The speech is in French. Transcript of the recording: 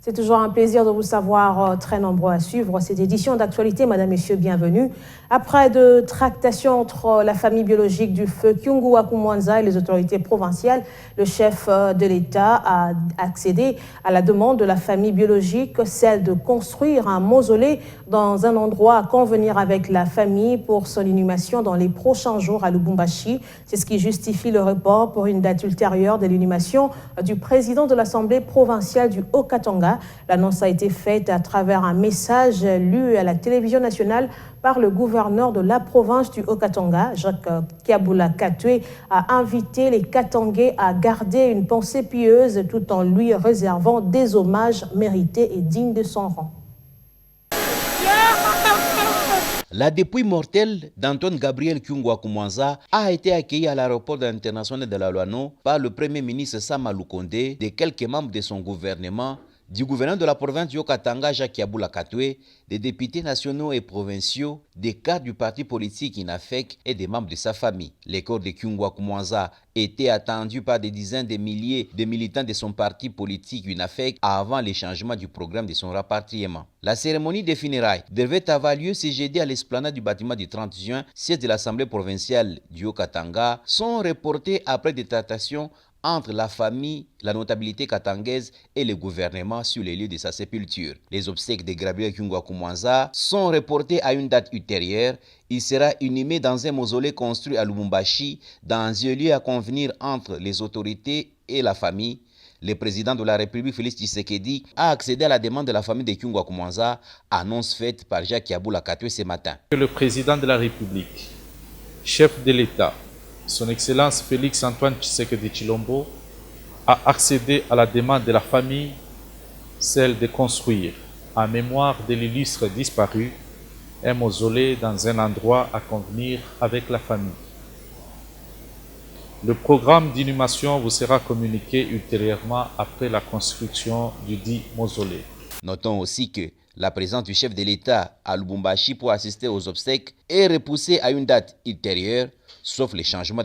C'est toujours un plaisir de vous savoir très nombreux à suivre cette édition d'actualité. Madame, Messieurs, bienvenue. Après de tractations entre la famille biologique du feu Kyungu Wakumwanza et les autorités provinciales, le chef de l'État a accédé à la demande de la famille biologique, celle de construire un mausolée dans un endroit à convenir avec la famille pour son inhumation dans les prochains jours à Lubumbashi. C'est ce qui justifie le report pour une date ultérieure de l'inhumation du président de l'Assemblée provinciale du Haut-Katanga. L'annonce a été faite à travers un message lu à la télévision nationale par le gouverneur de la province du Haut-Katanga. Jacques Kiabula Katwe a invité les Katangais à garder une pensée pieuse tout en lui réservant des hommages mérités et dignes de son rang. La dépouille mortelle d'Antoine Gabriel Kyungu Wakumwanza a été accueillie à l'aéroport international de la Loano par le premier ministre Sama Lukonde, de quelques membres de son gouvernement, du gouverneur de la province du Haut-Katanga, Jacques Kiabula Katwe, des députés nationaux et provinciaux, des cadres du parti politique INAFEC et des membres de sa famille. Les corps de Kyungu Wakumwanza étaient attendus par des dizaines de milliers de militants de son parti politique INAFEC avant le changement du programme de son rapatriement. La cérémonie des funérailles devait avoir lieu ce jeudi à l'esplanade du bâtiment du 30 juin, siège de l'Assemblée provinciale du Haut-Katanga, sont reportés après des tractations entre la famille, la notabilité katangaise et le gouvernement sur les lieux de sa sépulture. Les obsèques de Gabriel Kyungu Wakumwanza sont reportés à une date ultérieure. Il sera inhumé dans un mausolée construit à Lubumbashi, dans un lieu à convenir entre les autorités et la famille. Le président de la République, Félix Tshisekedi, a accédé à la demande de la famille de Kyungu Wakumwanza, annonce faite par Jacques Kiabula Katwe ce matin. Le président de la République, chef de l'État, son Excellence Félix Antoine Tshisekedi Tshilombo, a accédé à la demande de la famille, celle de construire, en mémoire de l'illustre disparu, un mausolée dans un endroit à convenir avec la famille. Le programme d'inhumation vous sera communiqué ultérieurement après la construction du dit mausolée. Notons aussi que la présence du chef de l'État à Lubumbashi pour assister aux obsèques est repoussée à une date ultérieure, sauf les changements